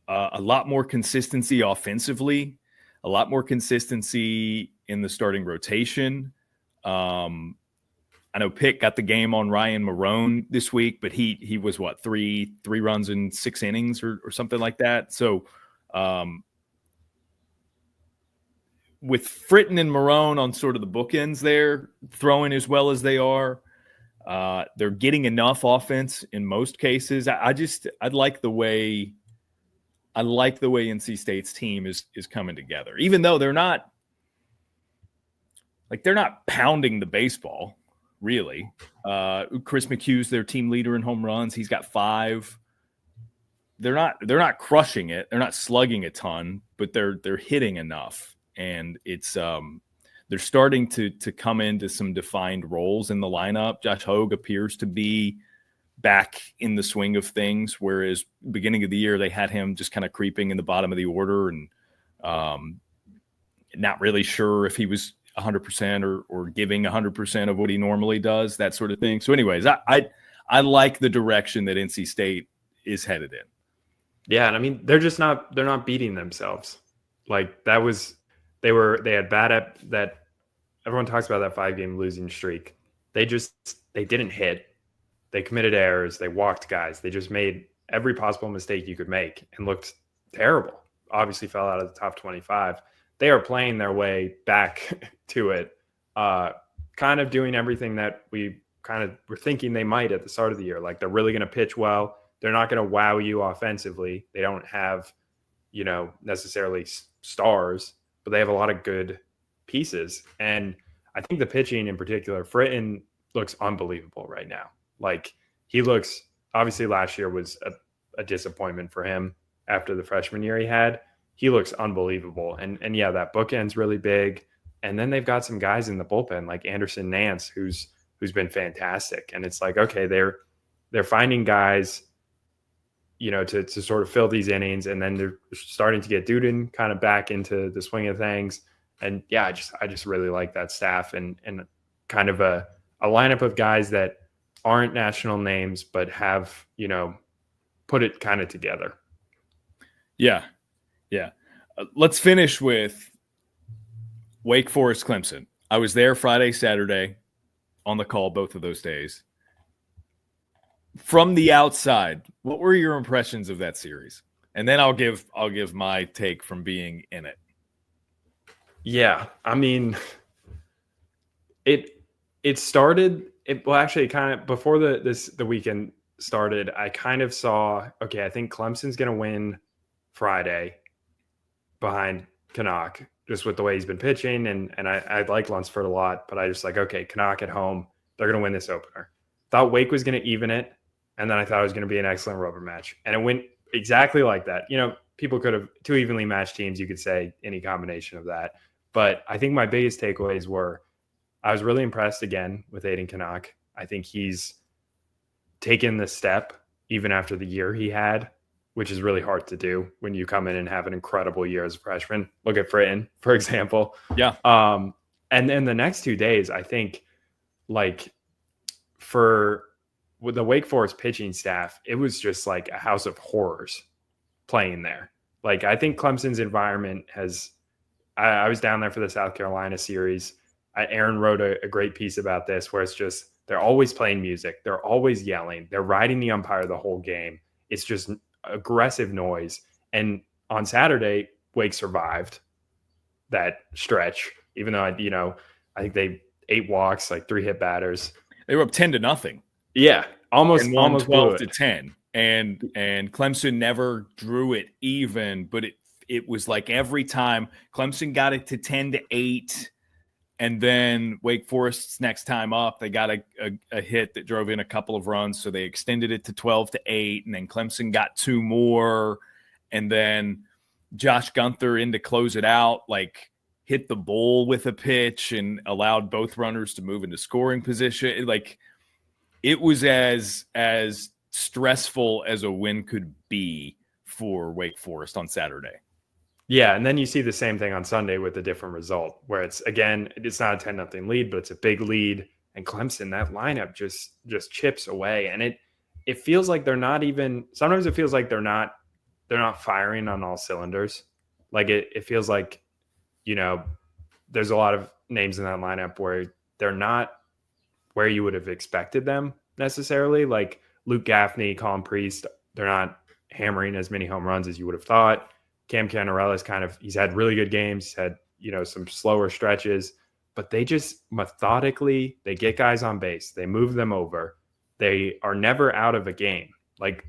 A: a lot more consistency offensively, a lot more consistency in the starting rotation. I know Pitt got the game on Ryan Marone this week, but he was what, three runs in 6 innings or something like that. So with Fritton and Marone on sort of the bookends there, throwing as well as they are, they're getting enough offense in most cases. I like the way NC State's team is coming together, even though they're not pounding the baseball. Really, Chris McHugh's their team leader in home runs. He's got 5. They're not crushing it. They're not slugging a ton, but they're hitting enough, and it's they're starting to come into some defined roles in the lineup. Josh Hogue appears to be back in the swing of things, whereas beginning of the year they had him just kind of creeping in the bottom of the order and not really sure if he was 100% or giving 100% of what he normally does, that sort of thing. So anyways, I like the direction that NC State is headed in.
B: Yeah. And I mean, they're not beating themselves. Like, they had that everyone talks about that 5-game losing streak. They didn't hit. They committed errors. They walked guys. They just made every possible mistake you could make and looked terrible. Obviously fell out of the top 25. They are playing their way back to it, kind of doing everything that we kind of were thinking they might at the start of the year. Like, they're really going to pitch well. They're not going to wow you offensively. They don't have, necessarily stars, but they have a lot of good pieces. And I think the pitching in particular, Fritton looks unbelievable right now. Like, he looks, obviously last year was a disappointment for him after the freshman year he had. He looks unbelievable. And yeah, that bookend's really big. And then they've got some guys in the bullpen like Anderson Nance, who's been fantastic. And it's like, okay, they're finding guys, to sort of fill these innings. And then they're starting to get Duden kind of back into the swing of things. And yeah, I just really like that staff and kind of a lineup of guys that aren't national names, but have, put it kind of together.
A: Yeah. Yeah. Let's finish with Wake Forest Clemson. I was there Friday, Saturday on the call both of those days. From the outside, what were your impressions of that series? And then I'll give my take from being in it.
B: Yeah, I mean, it started. Actually, kind of before the weekend started, I kind of saw, okay, I think Clemson's going to win Friday behind Canuck, just with the way he's been pitching, and I like Lunsford a lot, but I just like, okay, Canuck at home, they're going to win this opener. Thought Wake was going to even it, and then I thought it was going to be an excellent rubber match, and it went exactly like that. People could have 2 evenly matched teams. You could say any combination of that. But I think my biggest takeaways were I was really impressed again with Aiden Canuck. I think he's taken the step even after the year he had, which is really hard to do when you come in and have an incredible year as a freshman. Look at Fritton, for example.
A: Yeah.
B: And then the next 2 days, I think, like, with the Wake Forest pitching staff, it was just like a house of horrors playing there. Like, I think Clemson's environment I was down there for the South Carolina series. Aaron wrote a great piece about this, where it's just, they're always playing music. They're always yelling. They're riding the umpire the whole game. It's just aggressive noise. And on Saturday, Wake survived that stretch, even though, I think they 8 walks, like 3 hit batters.
A: They were up 10-0.
B: Yeah, almost
A: 12-10. And Clemson never drew it even, but it was like every time Clemson got it to 10-8, and then Wake Forest's next time up, they got a hit that drove in a couple of runs, so they extended it to 12-8, and then Clemson got 2 more, and then Josh Gunther in to close it out, like, hit the bowl with a pitch and allowed both runners to move into scoring position. Like, it was as stressful as a win could be for Wake Forest on Saturday.
B: Yeah, and then you see the same thing on Sunday with a different result, where it's not a 10-0 lead, but it's a big lead. And Clemson, that lineup just chips away, and it feels like they're not even. Sometimes it feels like they're not firing on all cylinders. Like, it feels like, there's a lot of names in that lineup where they're not where you would have expected them necessarily. Like Luke Gaffney, Colin Priest, they're not hammering as many home runs as you would have thought. Cam Cannarella's he's had really good games. He's had, some slower stretches, but they just methodically, they get guys on base. They move them over. They are never out of a game. Like,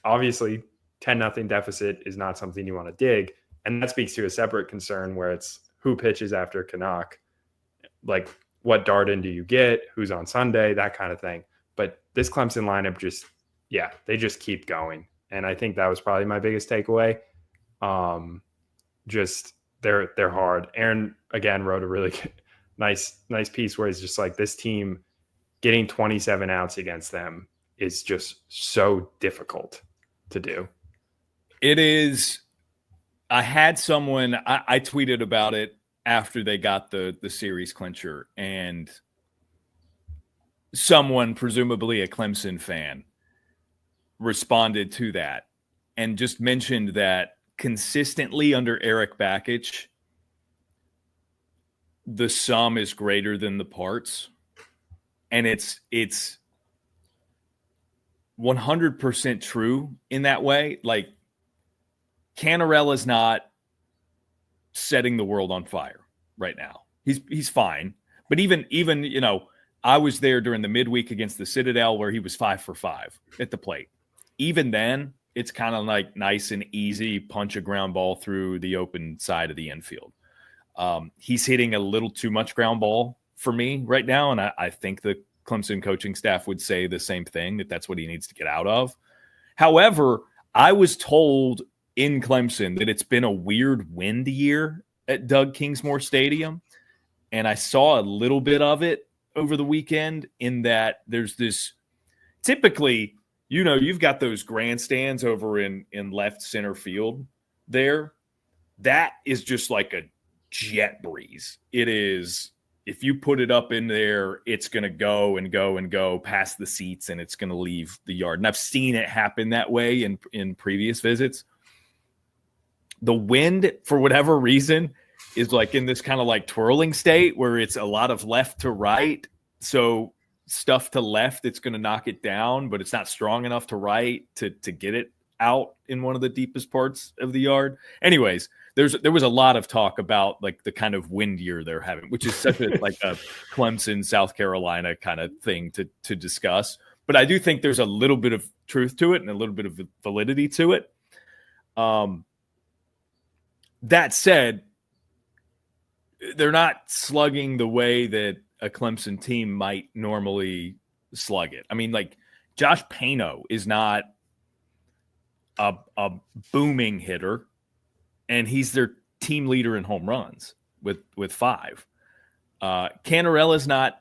B: obviously 10-0 deficit is not something you want to dig. And that speaks to a separate concern where it's who pitches after Canuck. Like, what Darden do you get? Who's on Sunday? That kind of thing. But this Clemson lineup they just keep going. And I think that was probably my biggest takeaway. Just they're hard. Aaron again wrote a really nice piece where he's just like, this team getting 27 outs against them is just so difficult to do.
A: It is. I had someone, I tweeted about it after they got the series clincher, and someone, presumably a Clemson fan, responded to that and just mentioned that consistently under Eric Bakich, the sum is greater than the parts. And it's 100% true in that way. Like, Cannarella's not setting the world on fire right now. He's fine. But even I was there during the midweek against the Citadel where he was 5 for 5 at the plate. Even then, it's kind of like nice and easy, punch a ground ball through the open side of the infield. He's hitting a little too much ground ball for me right now, and I think the Clemson coaching staff would say the same thing, that that's what he needs to get out of. However, I was told in Clemson that it's been a weird wind year at Doug Kingsmore Stadium, and I saw a little bit of it over the weekend in that there's this typically, you've got those grandstands over in left center field there. That is just like a jet breeze. It is, if you put it up in there, it's going to go and go and go past the seats, and it's going to leave the yard. And I've seen it happen that way in previous visits. The wind, for whatever reason, is like in this kind of like twirling state where it's a lot of left to right. So stuff to left, it's going to knock it down, but it's not strong enough to right to get it out in one of the deepest parts of the yard. Anyways, there was a lot of talk about like the kind of wind year they're having, which is such a like a Clemson, South Carolina kind of thing to discuss. But I do think there's a little bit of truth to it and a little bit of validity to it. That said, they're not slugging the way that a Clemson team might normally slug it. I mean, like, Josh Pano is not a booming hitter, and he's their team leader in home runs with 5. Cannarella's not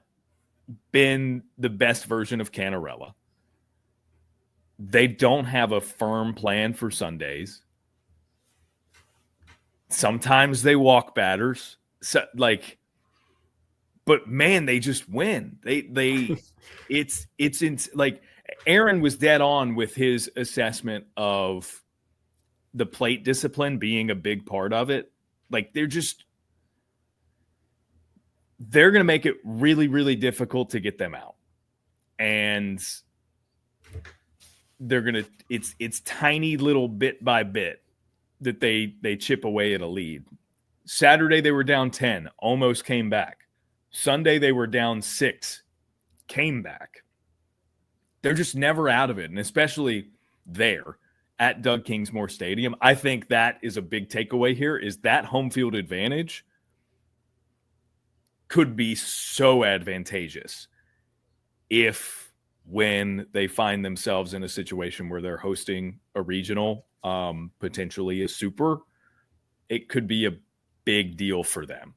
A: been the best version of Cannarella. They don't have a firm plan for Sundays. Sometimes they walk batters. So, like, but man, they just win. It's like Aaron was dead on with his assessment of the plate discipline being a big part of it. Like they're going to make it really, really difficult to get them out. And they're going to, it's tiny little bit by bit that they chip away at a lead. Saturday, they were down 10, almost came back. Sunday, they were down 6, came back. They're just never out of it. And especially there at Doug Kingsmore Stadium, I think that is a big takeaway here, is that home field advantage could be so advantageous if, when they find themselves in a situation where they're hosting a regional, potentially a super, it could be a big deal for them.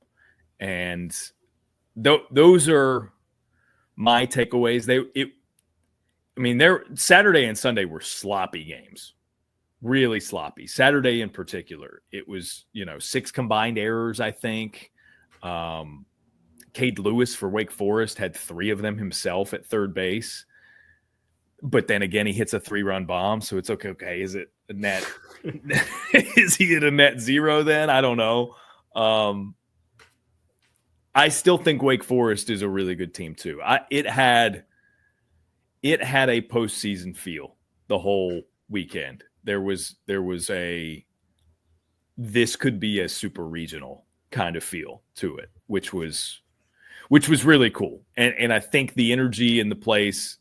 A: And those are my takeaways. Their Saturday and Sunday were sloppy games, really sloppy. Saturday in particular, it was 6 combined errors, I think. Cade Lewis for Wake Forest had 3 of them himself at third base. But then again, he hits a 3-run bomb, so it's okay. Okay, is it a net? Is he at a net 0 then? I don't know. I still think Wake Forest is a really good team too. It had a postseason feel the whole weekend. There was this could be a super regional kind of feel to it, which was really cool. And I think the energy in the place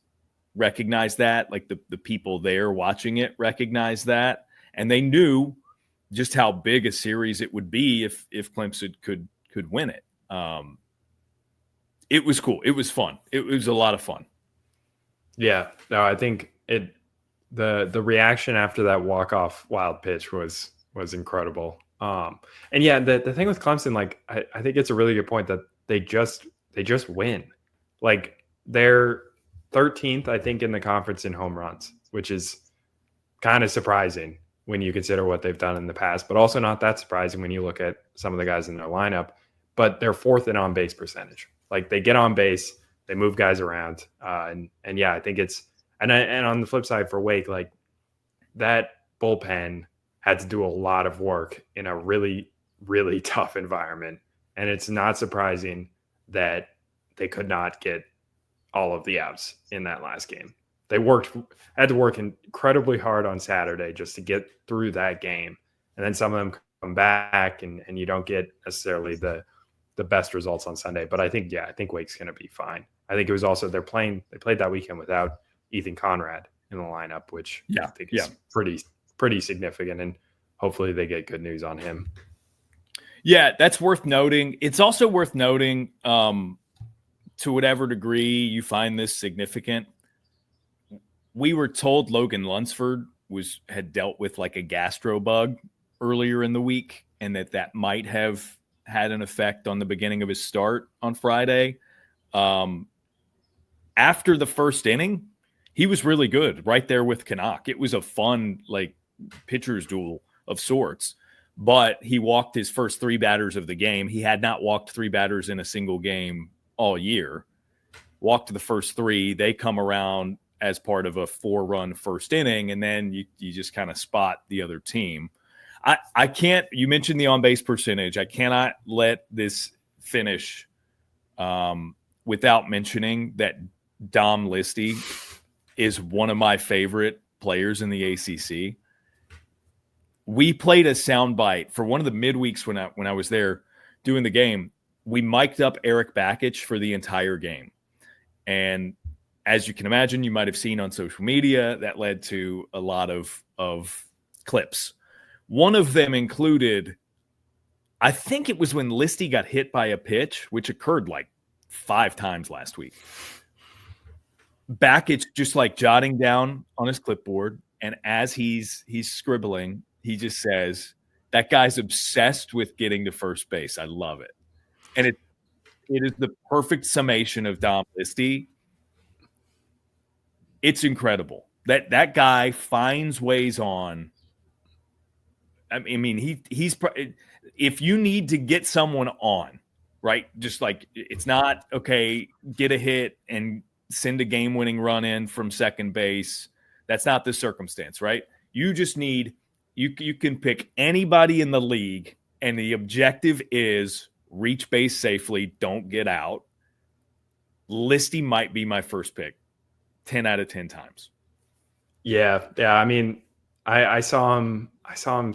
A: recognized that, like the people there watching it recognized that, and they knew just how big a series it would be if Clemson could win it. It was cool. It was fun. It was a lot of fun.
B: Yeah, no, I think the reaction after that walk-off wild pitch was incredible. And yeah, the thing with Clemson, like I think it's a really good point that they just win. Like they're 13th, I think, in the conference in home runs, which is kind of surprising when you consider what they've done in the past, but also not that surprising when you look at some of the guys in their lineup. But they're 4th in on-base percentage. Like they get on base, they move guys around, and yeah, I think it's and on the flip side for Wake, like that bullpen had to do a lot of work in a really, really tough environment, and it's not surprising that they could not get all of the outs in that last game. They had to work incredibly hard on Saturday just to get through that game, and then some of them come back, and you don't get necessarily the best results on Sunday. But I think Wake's going to be fine. I think it was also they played that weekend without Ethan Conrad in the lineup, which I think is pretty significant, and hopefully they get good news on him.
A: Yeah, that's worth noting. It's also worth noting, to whatever degree you find this significant, we were told Logan Lunsford had dealt with like a gastro bug earlier in the week, and that might have had an effect on the beginning of his start on Friday. After the first inning, he was really good right there with Canuck. It was a fun, like, pitcher's duel of sorts, but he walked his first 3 batters of the game. He had not walked 3 batters in a single game all year. Walked the first 3. They come around as part of a 4-run first inning, and then you just kind of spot the other team. I can't – you mentioned the on-base percentage. I cannot let this finish without mentioning that Dom Listy is one of my favorite players in the ACC. We played a soundbite for one of the midweeks when I was there doing the game. We mic'd up Eric Bakich for the entire game. And as you can imagine, you might have seen on social media, that led to a lot of clips. One of them included, I think it was when Listy got hit by a pitch, which occurred like 5 times last week. Bakich just like jotting down on his clipboard, and as he's scribbling, he just says, "That guy's obsessed with getting to first base. I love it." And it is the perfect summation of Dom Listy. It's incredible that guy finds ways on. I mean, he's if you need to get someone on right? Just like it's not okay, get a hit and send a game-winning run in from second base. That's not the circumstance, right? You just need you can pick anybody in the league, and the objective is reach base safely, don't get out. Listy might be my first pick 10 out of 10 times.
B: Yeah. I mean, I saw him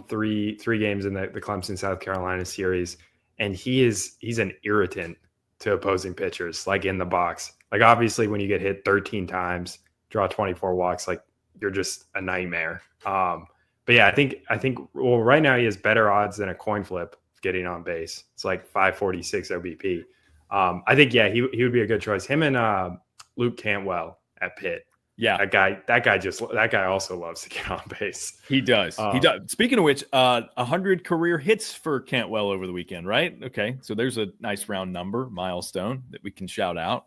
B: three games in the Clemson South Carolina series, and he's an irritant to opposing pitchers, like in the box. Like obviously when you get hit 13 times, draw 24 walks, like you're just a nightmare. But yeah, I think well, right now he has better odds than a coin flip getting on base. It's like 546 OBP. I think, yeah, he would be a good choice. Him and Luke Cantwell at Pitt.
A: Yeah,
B: that guy also loves to get on base.
A: He does. He does. Speaking of which, 100 career hits for Cantwell over the weekend, right? Okay, so there's a nice round number milestone that we can shout out.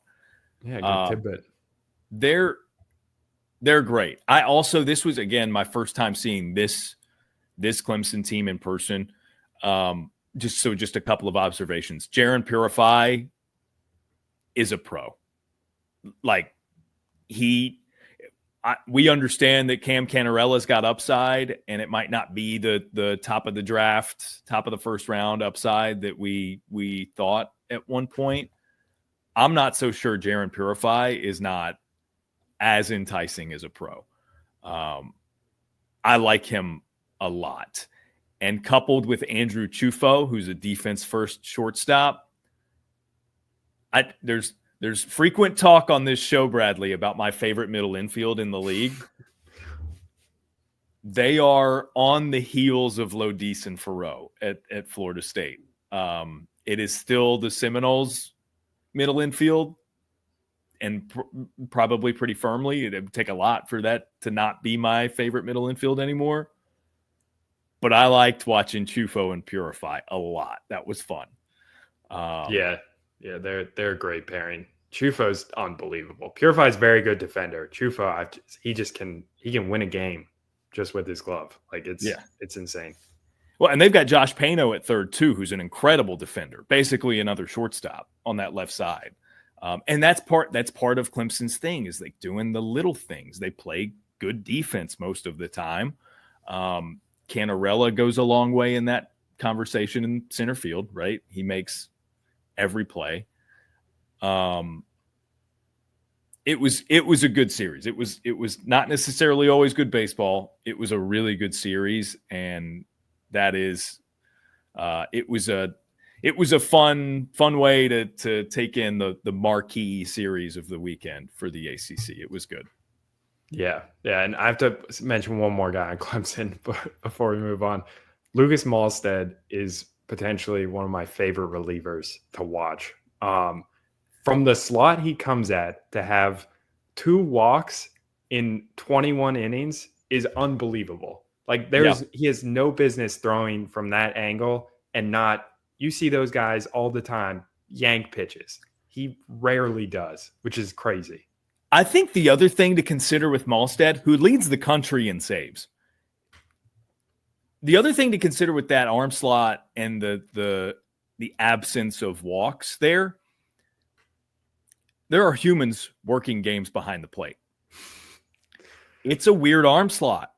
B: Yeah, good tidbit.
A: They're great. This was again my first time seeing this Clemson team in person. Just a couple of observations. Jaron Purify is a pro. Like we understand that Cam Cannarella's got upside, and it might not be the top of the draft, top of the first round upside that we thought at one point. I'm not so sure Jaron Purify is not as enticing as a pro. I like him a lot. And coupled with Andrew Chufo, who's a defense-first shortstop, there's frequent talk on this show, Bradley, about my favorite middle infield in the league. They are on the heels of Lodis and Faroux at Florida State. It is still the Seminoles' middle infield, and probably pretty firmly. It would take a lot for that to not be my favorite middle infield anymore. But I liked watching Chufo and Purify a lot. That was fun.
B: Yeah, they're a great pairing. Chufo's unbelievable. Purify's very good defender. Chufo, he can win a game just with his glove. Like it's insane.
A: Well, and they've got Josh Pano at third too, who's an incredible defender, basically another shortstop on that left side. And that's part of Clemson's thing, is like doing the little things. They play good defense most of the time. Cannarella goes a long way in that conversation in center field, right? He makes every play. It was a good series. It was not necessarily always good baseball. It was a really good series, and that is it was a fun way to take in the marquee series of the weekend for the ACC. It was good.
B: Yeah, and I have to mention one more guy on Clemson before we move on. Lucas Malstead is potentially one of my favorite relievers to watch. From the slot he comes at, to have 2 walks in 21 innings is unbelievable. Like he has no business throwing from that angle, and not, you see those guys all the time yank pitches. He rarely does, which is crazy.
A: I think the other thing to consider with Malstead, who leads the country in saves, the other thing to consider with that arm slot and the absence of walks there are humans working games behind the plate. It's a weird arm slot.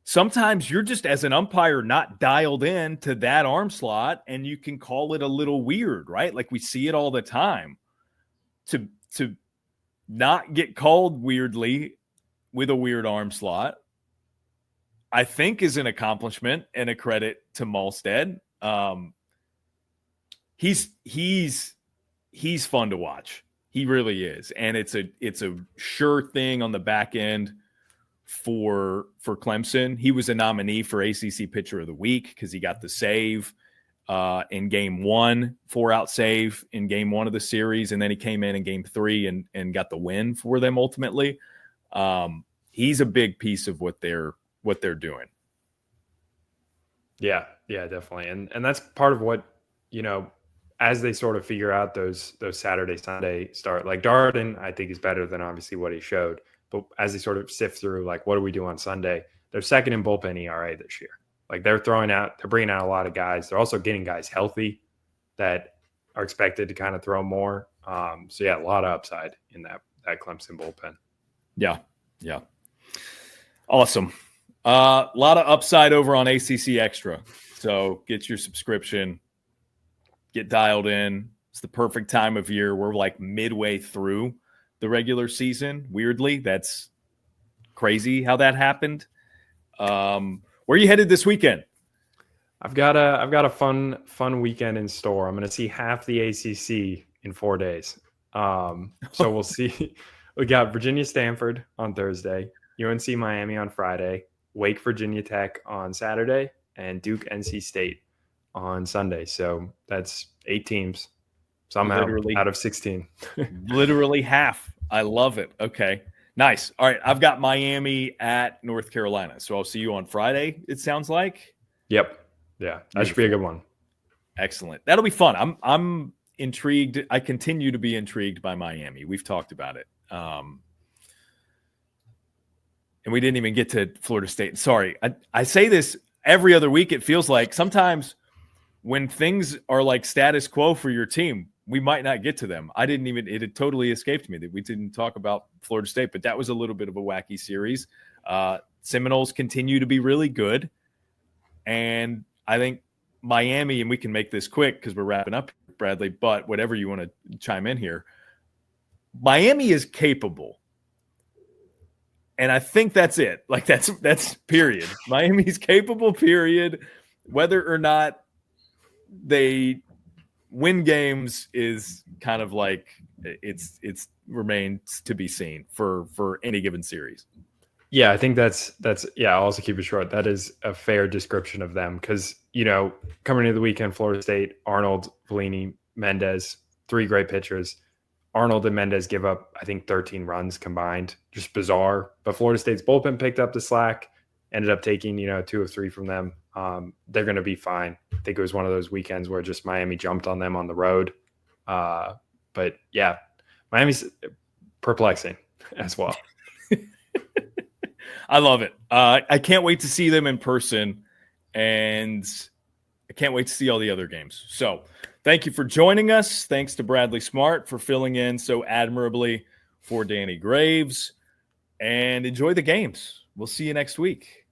A: Sometimes you're just, as an umpire, not dialed in to that arm slot, and you can call it a little weird, right? Like we see it all the time. To not get called weirdly with a weird arm slot, I think, is an accomplishment and a credit to Malstead. He's fun to watch. He really is. And it's a sure thing on the back end for Clemson. He was a nominee for ACC Pitcher of the Week because he got the save in game 1, 4-out save in game 1 of the series. And then he came in game 3 and got the win for them ultimately. He's a big piece of what they're doing.
B: Yeah, definitely. And that's part of what, as they sort of figure out those Saturday, Sunday start, like Daron, I think is better than obviously what he showed. But as they sort of sift through, like, what do we do on Sunday? They're second in bullpen ERA this year. Like they're bringing out a lot of guys. They're also getting guys healthy that are expected to kind of throw more. So yeah, a lot of upside in that Clemson bullpen.
A: Yeah. Awesome. A lot of upside over on ACC Extra. So get your subscription, get dialed in. It's the perfect time of year. We're like midway through the regular season. Weirdly, that's crazy how that happened. Where are you headed this weekend?
B: I've got a fun weekend in store. I'm going to see half the ACC in 4 days. So we'll see. We got Virginia Stanford on Thursday, UNC Miami on Friday, Wake Virginia Tech on Saturday, and Duke NC State on Sunday. So that's 8 teams somehow out of 16.
A: Literally half. I love it. Okay. Nice. All right. I've got Miami at North Carolina. So I'll see you on Friday, it sounds like.
B: Yep. Yeah. That should be a good one.
A: Excellent. That'll be fun. I'm intrigued. I continue to be intrigued by Miami. We've talked about it. And we didn't even get to Florida State. Sorry. I say this every other week. It feels like sometimes when things are like status quo for your team, we might not get to them. It had totally escaped me that we didn't talk about Florida State, but that was a little bit of a wacky series. Seminoles continue to be really good. And I think Miami, and we can make this quick because we're wrapping up, Bradley, but whatever you want to chime in here, Miami is capable. And I think that's it. Like that's period. Miami's capable, period. Whether or not they win games is kind of like it's remains to be seen for any given series.
B: Yeah, I think that's I'll also keep it short. That is a fair description of them because, coming into the weekend, Florida State, Arnold, Bellini, Mendez, 3 great pitchers. Arnold and Mendez give up, I think, 13 runs combined. Just bizarre. But Florida State's bullpen picked up the slack, ended up taking, 2 of 3 from them. They're going to be fine. I think it was one of those weekends where just Miami jumped on them on the road. But yeah, Miami's perplexing as well.
A: I love it. I can't wait to see them in person, and I can't wait to see all the other games. So thank you for joining us. Thanks to Bradley Smart for filling in so admirably for Danny Graves, and enjoy the games. We'll see you next week.